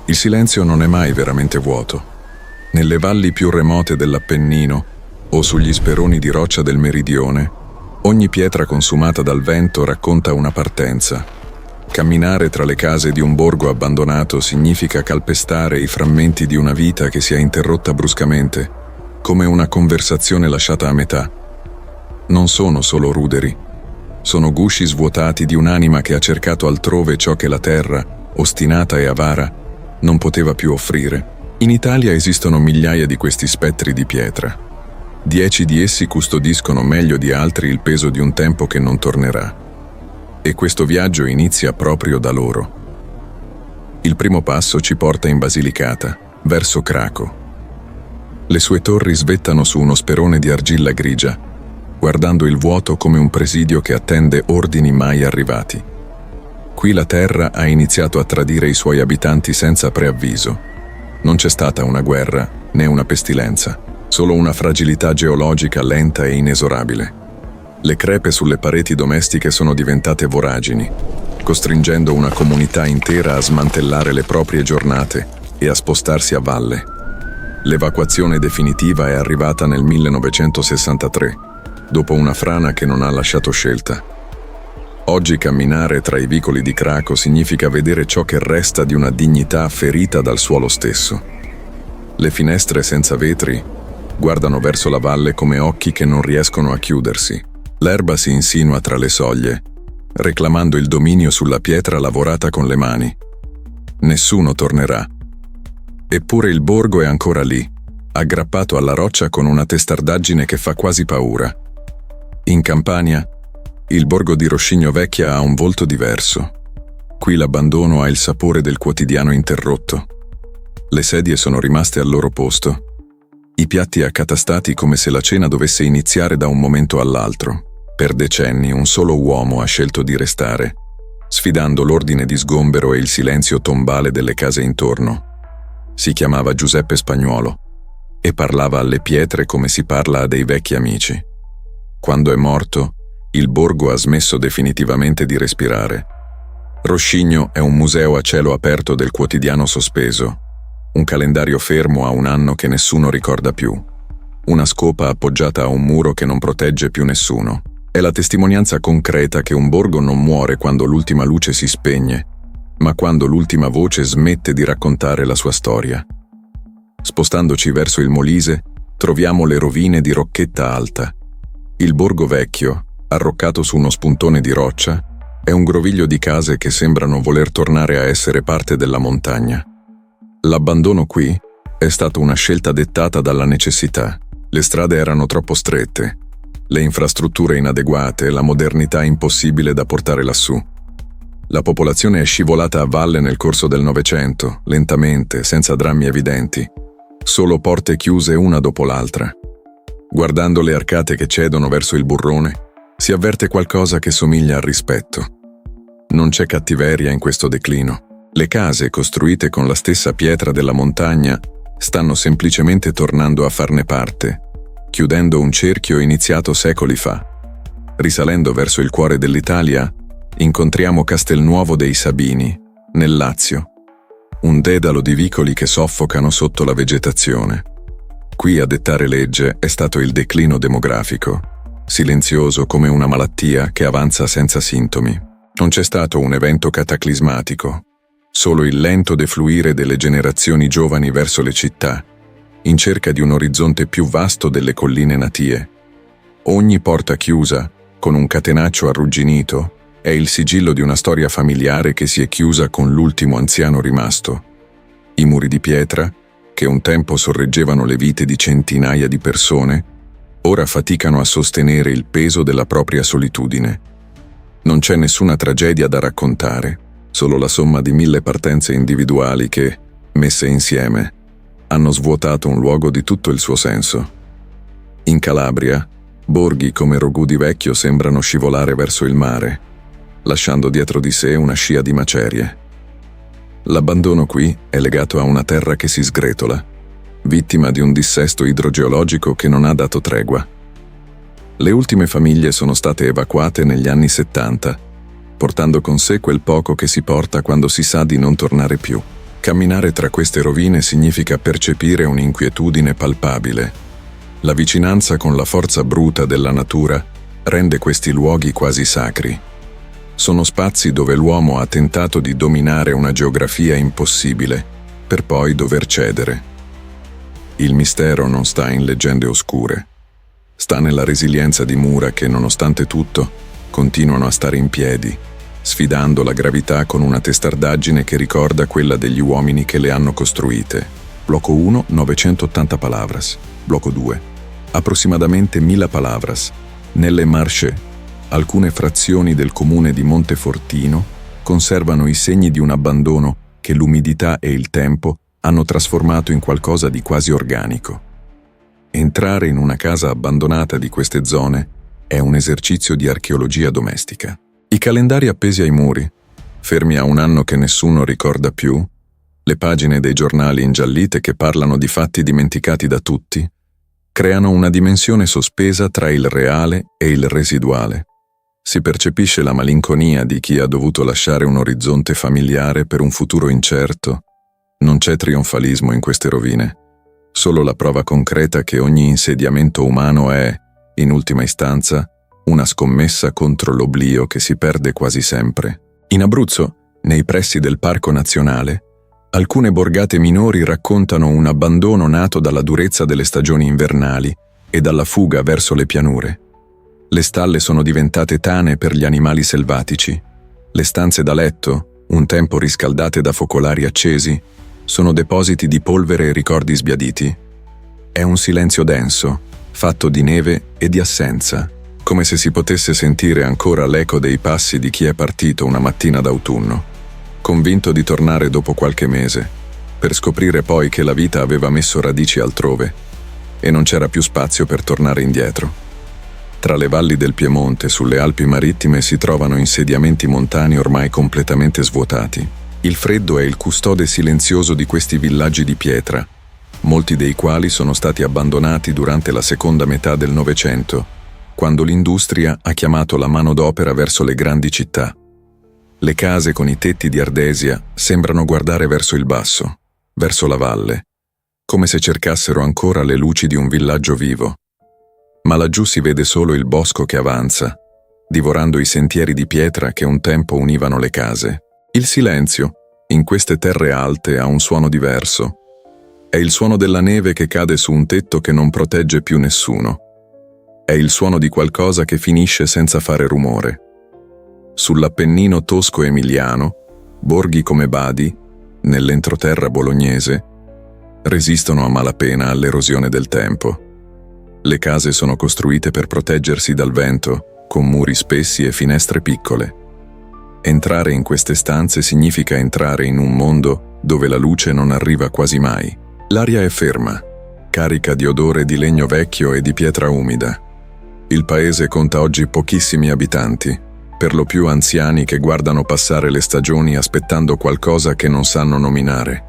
Il silenzio non è mai veramente vuoto. Nelle valli più remote dell'Appennino o sugli speroni di roccia del meridione, ogni pietra consumata dal vento racconta una partenza. Camminare tra le case di un borgo abbandonato significa calpestare i frammenti di una vita che si è interrotta bruscamente, come una conversazione lasciata a metà. Non sono solo ruderi, sono gusci svuotati di un'anima che ha cercato altrove ciò che la terra, ostinata e avara, non poteva più offrire. In Italia esistono migliaia di questi spettri di pietra. 10 di essi custodiscono meglio di altri il peso di un tempo che non tornerà. E questo viaggio inizia proprio da loro. Il primo passo ci porta in Basilicata, verso Craco. Le sue torri svettano su uno sperone di argilla grigia, guardando il vuoto come un presidio che attende ordini mai arrivati. Qui la terra ha iniziato a tradire i suoi abitanti senza preavviso. Non c'è stata una guerra, né una pestilenza, solo una fragilità geologica lenta e inesorabile. Le crepe sulle pareti domestiche sono diventate voragini, costringendo una comunità intera a smantellare le proprie giornate e a spostarsi a valle. L'evacuazione definitiva è arrivata nel 1963, dopo una frana che non ha lasciato scelta. Oggi camminare tra i vicoli di Craco significa vedere ciò che resta di una dignità ferita dal suolo stesso. Le finestre senza vetri guardano verso la valle come occhi che non riescono a chiudersi. L'erba si insinua tra le soglie, reclamando il dominio sulla pietra lavorata con le mani. Nessuno tornerà. Eppure il borgo è ancora lì, aggrappato alla roccia con una testardaggine che fa quasi paura. In Campania, il borgo di Roscigno Vecchia ha un volto diverso. Qui l'abbandono ha il sapore del quotidiano interrotto. Le sedie sono rimaste al loro posto. I piatti accatastati come se la cena dovesse iniziare da un momento all'altro. Per decenni un solo uomo ha scelto di restare, sfidando l'ordine di sgombero e il silenzio tombale delle case intorno. Si chiamava Giuseppe Spagnuolo e parlava alle pietre come si parla a dei vecchi amici. Quando è morto, il borgo ha smesso definitivamente di respirare. Roscigno è un museo a cielo aperto del quotidiano sospeso, un calendario fermo a un anno che nessuno ricorda più, una scopa appoggiata a un muro che non protegge più nessuno. È la testimonianza concreta che un borgo non muore quando l'ultima luce si spegne, ma quando l'ultima voce smette di raccontare la sua storia. Spostandoci verso il Molise, troviamo le rovine di Rocchetta Alta. Il borgo vecchio, arroccato su uno spuntone di roccia, è un groviglio di case che sembrano voler tornare a essere parte della montagna. L'abbandono qui è stata una scelta dettata dalla necessità. Le strade erano troppo strette, le infrastrutture inadeguate, la modernità impossibile da portare lassù. La popolazione è scivolata a valle nel corso del Novecento, lentamente, senza drammi evidenti. Solo porte chiuse una dopo l'altra. Guardando le arcate che cedono verso il burrone, si avverte qualcosa che somiglia al rispetto. Non c'è cattiveria in questo declino. Le case, costruite con la stessa pietra della montagna, stanno semplicemente tornando a farne parte, chiudendo un cerchio iniziato secoli fa. Risalendo verso il cuore dell'Italia, incontriamo Castelnuovo dei Sabini, nel Lazio, un dedalo di vicoli che soffocano sotto la vegetazione. Qui a dettare legge è stato il declino demografico, silenzioso come una malattia che avanza senza sintomi. Non c'è stato un evento cataclismatico, solo il lento defluire delle generazioni giovani verso le città, in cerca di un orizzonte più vasto delle colline natie. Ogni porta chiusa, con un catenaccio arrugginito, è il sigillo di una storia familiare che si è chiusa con l'ultimo anziano rimasto. I muri di pietra, che un tempo sorreggevano le vite di centinaia di persone, ora faticano a sostenere il peso della propria solitudine. Non c'è nessuna tragedia da raccontare, solo la somma di 1000 partenze individuali che, messe insieme, hanno svuotato un luogo di tutto il suo senso. In Calabria, borghi come Rogudi Vecchio sembrano scivolare verso il mare, lasciando dietro di sé una scia di macerie. L'abbandono qui è legato a una terra che si sgretola, vittima di un dissesto idrogeologico che non ha dato tregua. Le ultime famiglie sono state evacuate negli anni 70, portando con sé quel poco che si porta quando si sa di non tornare più. Camminare tra queste rovine significa percepire un'inquietudine palpabile. La vicinanza con la forza bruta della natura rende questi luoghi quasi sacri. Sono spazi dove l'uomo ha tentato di dominare una geografia impossibile, per poi dover cedere. Il mistero non sta in leggende oscure. Sta nella resilienza di mura che, nonostante tutto, continuano a stare in piedi, sfidando la gravità con una testardaggine che ricorda quella degli uomini che le hanno costruite. Blocco 1, 980 palavras. Blocco 2, approssimadamente 1000 palavras. Nelle Marche, alcune frazioni del comune di Montefortino conservano i segni di un abbandono che l'umidità e il tempo hanno trasformato in qualcosa di quasi organico. Entrare in una casa abbandonata di queste zone è un esercizio di archeologia domestica. I calendari appesi ai muri, fermi a un anno che nessuno ricorda più, le pagine dei giornali ingiallite che parlano di fatti dimenticati da tutti, creano una dimensione sospesa tra il reale e il residuale. Si percepisce la malinconia di chi ha dovuto lasciare un orizzonte familiare per un futuro incerto. Non c'è trionfalismo in queste rovine, solo la prova concreta che ogni insediamento umano è, in ultima istanza, una scommessa contro l'oblio che si perde quasi sempre. In Abruzzo, nei pressi del Parco Nazionale, alcune borgate minori raccontano un abbandono nato dalla durezza delle stagioni invernali e dalla fuga verso le pianure. Le stalle sono diventate tane per gli animali selvatici. Le stanze da letto, un tempo riscaldate da focolari accesi, sono depositi di polvere e ricordi sbiaditi. È un silenzio denso, fatto di neve e di assenza, come se si potesse sentire ancora l'eco dei passi di chi è partito una mattina d'autunno, convinto di tornare dopo qualche mese, per scoprire poi che la vita aveva messo radici altrove e non c'era più spazio per tornare indietro. Tra le valli del Piemonte, sulle Alpi marittime, si trovano insediamenti montani ormai completamente svuotati. Il freddo è il custode silenzioso di questi villaggi di pietra, molti dei quali sono stati abbandonati durante la seconda metà del Novecento, quando l'industria ha chiamato la manodopera verso le grandi città. Le case con i tetti di ardesia sembrano guardare verso il basso, verso la valle, come se cercassero ancora le luci di un villaggio vivo. Ma laggiù si vede solo il bosco che avanza, divorando i sentieri di pietra che un tempo univano le case. Il silenzio, in queste terre alte, ha un suono diverso. È il suono della neve che cade su un tetto che non protegge più nessuno. È il suono di qualcosa che finisce senza fare rumore. Sull'Appennino tosco-emiliano, borghi come Badi, nell'entroterra bolognese, resistono a malapena all'erosione del tempo. Le case sono costruite per proteggersi dal vento, con muri spessi e finestre piccole. Entrare in queste stanze significa entrare in un mondo dove la luce non arriva quasi mai. L'aria è ferma, carica di odore di legno vecchio e di pietra umida. Il paese conta oggi pochissimi abitanti, per lo più anziani che guardano passare le stagioni aspettando qualcosa che non sanno nominare.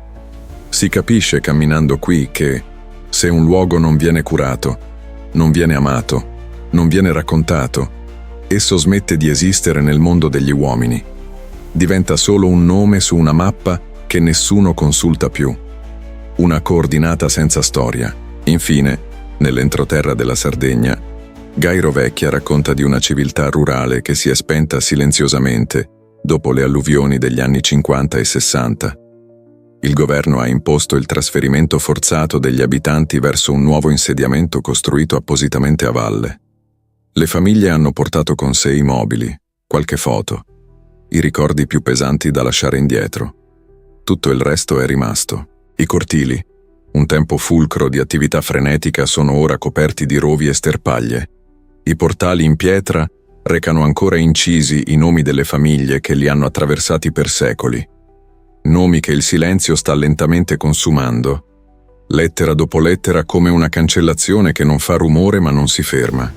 Si capisce camminando qui che, se un luogo non viene curato, non viene amato, non viene raccontato, esso smette di esistere nel mondo degli uomini. Diventa solo un nome su una mappa che nessuno consulta più. Una coordinata senza storia. Infine, nell'entroterra della Sardegna, Gairo Vecchia racconta di una civiltà rurale che si è spenta silenziosamente dopo le alluvioni degli anni 50 e 60. Il governo ha imposto il trasferimento forzato degli abitanti verso un nuovo insediamento costruito appositamente a valle. Le famiglie hanno portato con sé i mobili, qualche foto, i ricordi più pesanti da lasciare indietro. Tutto il resto è rimasto. I cortili, un tempo fulcro di attività frenetica, sono ora coperti di rovi e sterpaglie. I portali in pietra recano ancora incisi i nomi delle famiglie che li hanno attraversati per secoli. Nomi che il silenzio sta lentamente consumando, lettera dopo lettera, come una cancellazione che non fa rumore ma non si ferma.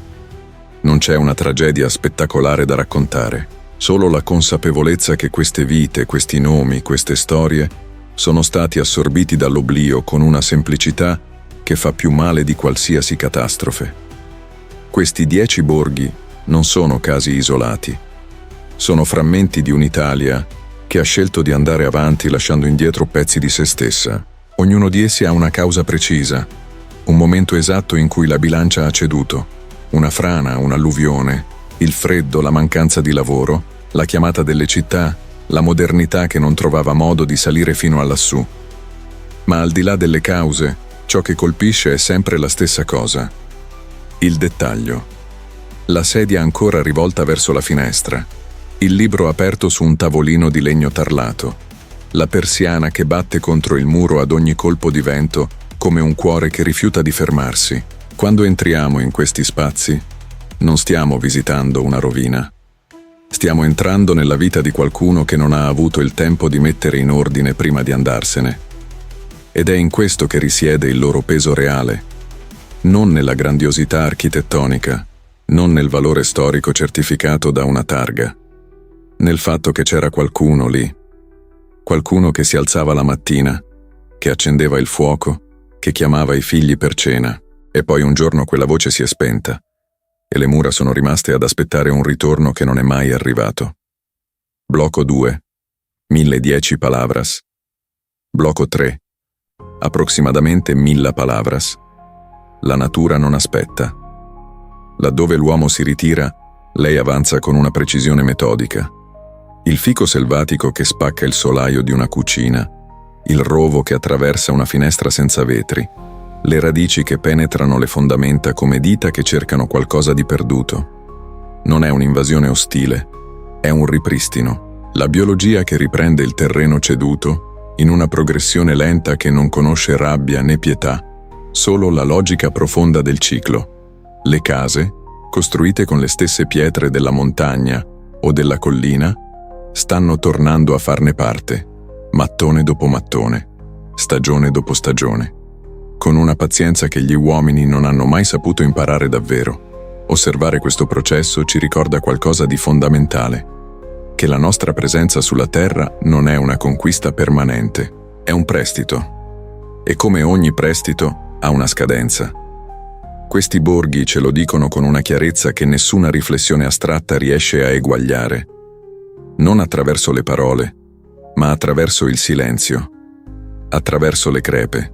Non c'è una tragedia spettacolare da raccontare, solo la consapevolezza che queste vite, questi nomi, queste storie sono stati assorbiti dall'oblio con una semplicità che fa più male di qualsiasi catastrofe. Questi 10 borghi non sono casi isolati, sono frammenti di un'Italia che ha scelto di andare avanti lasciando indietro pezzi di se stessa. Ognuno di essi ha una causa precisa, un momento esatto in cui la bilancia ha ceduto, una frana, un'alluvione, il freddo, la mancanza di lavoro, la chiamata delle città, la modernità che non trovava modo di salire fino a lassù. Ma al di là delle cause, ciò che colpisce è sempre la stessa cosa: il dettaglio. La sedia ancora rivolta verso la finestra, il libro aperto su un tavolino di legno tarlato, la persiana che batte contro il muro ad ogni colpo di vento come un cuore che rifiuta di fermarsi. Quando entriamo in questi spazi, non stiamo visitando una rovina. Stiamo entrando nella vita di qualcuno che non ha avuto il tempo di mettere in ordine prima di andarsene. Ed è in questo che risiede il loro peso reale, non nella grandiosità architettonica, non nel valore storico certificato da una targa, nel fatto che c'era qualcuno lì, qualcuno che si alzava la mattina, che accendeva il fuoco, che chiamava i figli per cena, e poi un giorno quella voce si è spenta e le mura sono rimaste ad aspettare un ritorno che non è mai arrivato. Blocco 2, 1010 palavras. Blocco 3, approssimadamente 1000 palavras. La natura non aspetta. Laddove l'uomo si ritira, lei avanza con una precisione metodica. Il fico selvatico che spacca il solaio di una cucina, il rovo che attraversa una finestra senza vetri, le radici che penetrano le fondamenta come dita che cercano qualcosa di perduto. Non è un'invasione ostile, è un ripristino, la biologia che riprende il terreno ceduto in una progressione lenta che non conosce rabbia né pietà, solo la logica profonda del ciclo. Le case, costruite con le stesse pietre della montagna o della collina, stanno tornando a farne parte, mattone dopo mattone, stagione dopo stagione, con una pazienza che gli uomini non hanno mai saputo imparare davvero. Osservare questo processo ci ricorda qualcosa di fondamentale, che la nostra presenza sulla Terra non è una conquista permanente, è un prestito. E come ogni prestito, ha una scadenza. Questi borghi ce lo dicono con una chiarezza che nessuna riflessione astratta riesce a eguagliare. Non attraverso le parole, ma attraverso il silenzio, attraverso le crepe,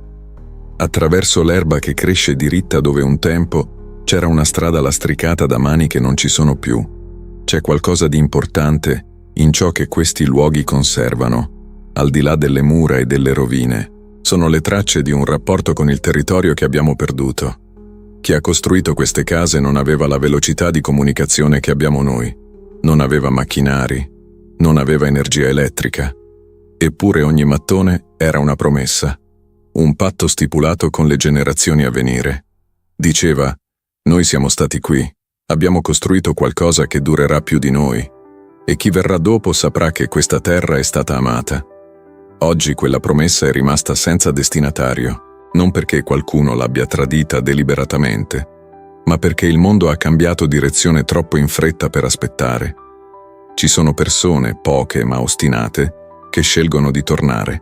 attraverso l'erba che cresce diritta dove un tempo c'era una strada lastricata da mani che non ci sono più. C'è qualcosa di importante in ciò che questi luoghi conservano, al di là delle mura e delle rovine. Sono le tracce di un rapporto con il territorio che abbiamo perduto. Chi ha costruito queste case non aveva la velocità di comunicazione che abbiamo noi, non aveva macchinari, non aveva energia elettrica. Eppure ogni mattone era una promessa, un patto stipulato con le generazioni a venire. Diceva: noi siamo stati qui, abbiamo costruito qualcosa che durerà più di noi, e chi verrà dopo saprà che questa terra è stata amata. Oggi quella promessa è rimasta senza destinatario, non perché qualcuno l'abbia tradita deliberatamente, ma perché il mondo ha cambiato direzione troppo in fretta per aspettare. Ci sono persone, poche ma ostinate, che scelgono di tornare.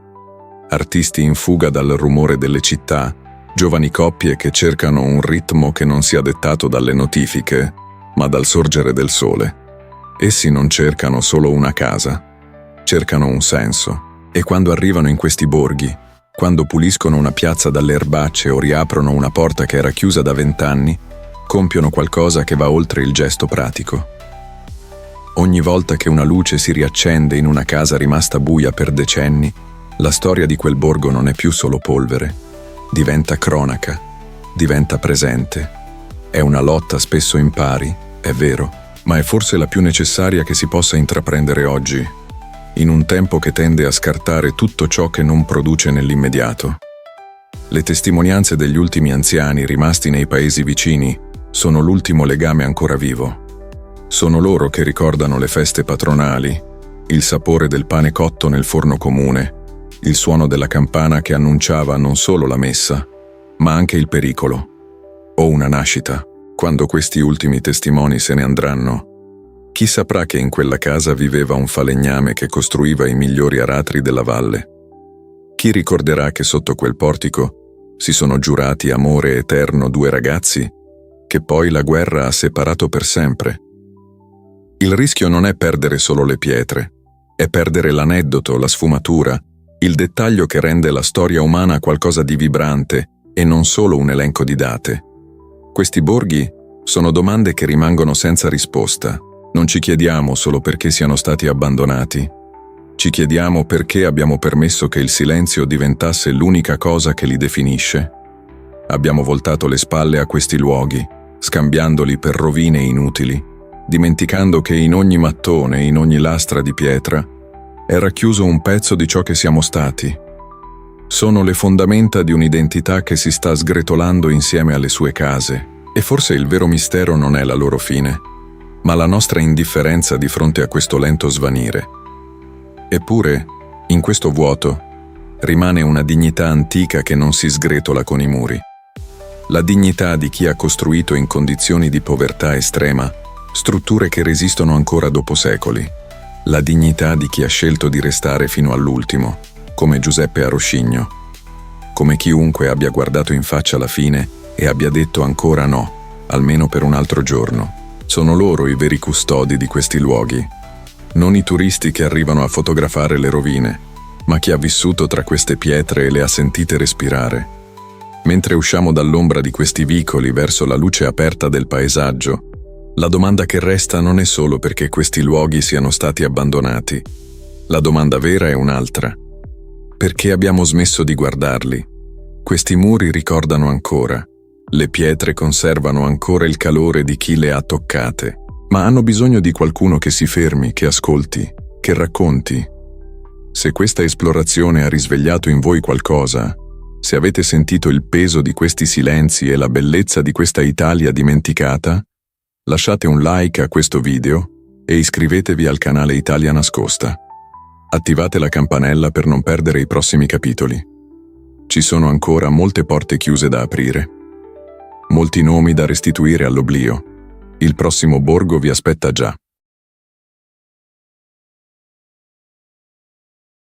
Artisti in fuga dal rumore delle città, giovani coppie che cercano un ritmo che non sia dettato dalle notifiche, ma dal sorgere del sole. Essi non cercano solo una casa, cercano un senso. E quando arrivano in questi borghi, quando puliscono una piazza dalle erbacce o riaprono una porta che era chiusa da 20 anni, compiono qualcosa che va oltre il gesto pratico. Ogni volta che una luce si riaccende in una casa rimasta buia per decenni, la storia di quel borgo non è più solo polvere, diventa cronaca, diventa presente. È una lotta spesso impari, è vero, ma è forse la più necessaria che si possa intraprendere oggi, in un tempo che tende a scartare tutto ciò che non produce nell'immediato. Le testimonianze degli ultimi anziani rimasti nei paesi vicini sono l'ultimo legame ancora vivo. Sono loro che ricordano le feste patronali, il sapore del pane cotto nel forno comune, il suono della campana che annunciava non solo la messa, ma anche il pericolo, o una nascita. Quando questi ultimi testimoni se ne andranno, chi saprà che in quella casa viveva un falegname che costruiva i migliori aratri della valle? Chi ricorderà che sotto quel portico si sono giurati amore eterno due ragazzi, che poi la guerra ha separato per sempre? Il rischio non è perdere solo le pietre, È perdere l'aneddoto, la sfumatura, il dettaglio che rende la storia umana qualcosa di vibrante e non solo un elenco di date. Questi borghi sono domande che rimangono senza risposta. Non ci chiediamo solo perché siano stati abbandonati. Ci chiediamo perché abbiamo permesso che il silenzio diventasse l'unica cosa che li definisce. Abbiamo voltato le spalle a questi luoghi, scambiandoli per rovine inutili, dimenticando che in ogni mattone, in ogni lastra di pietra, è racchiuso un pezzo di ciò che siamo stati. Sono le fondamenta di un'identità che si sta sgretolando insieme alle sue case, e forse il vero mistero non è la loro fine, ma la nostra indifferenza di fronte a questo lento svanire. Eppure, in questo vuoto, rimane una dignità antica che non si sgretola con i muri. La dignità di chi ha costruito in condizioni di povertà estrema strutture che resistono ancora dopo secoli. La dignità di chi ha scelto di restare fino all'ultimo, come Giuseppe Aroscigno. Come chiunque abbia guardato in faccia la fine e abbia detto ancora no, almeno per un altro giorno. Sono loro i veri custodi di questi luoghi. Non i turisti che arrivano a fotografare le rovine, ma chi ha vissuto tra queste pietre e le ha sentite respirare. Mentre usciamo dall'ombra di questi vicoli verso la luce aperta del paesaggio, la domanda che resta non è solo perché questi luoghi siano stati abbandonati. La domanda vera è un'altra. Perché abbiamo smesso di guardarli? Questi muri ricordano ancora. Le pietre conservano ancora il calore di chi le ha toccate, ma hanno bisogno di qualcuno che si fermi, che ascolti, che racconti. Se questa esplorazione ha risvegliato in voi qualcosa, se avete sentito il peso di questi silenzi e la bellezza di questa Italia dimenticata, lasciate un like a questo video e iscrivetevi al canale Italia Nascosta. Attivate la campanella per non perdere i prossimi capitoli. Ci sono ancora molte porte chiuse da aprire, molti nomi da restituire all'oblio. Il prossimo borgo vi aspetta già.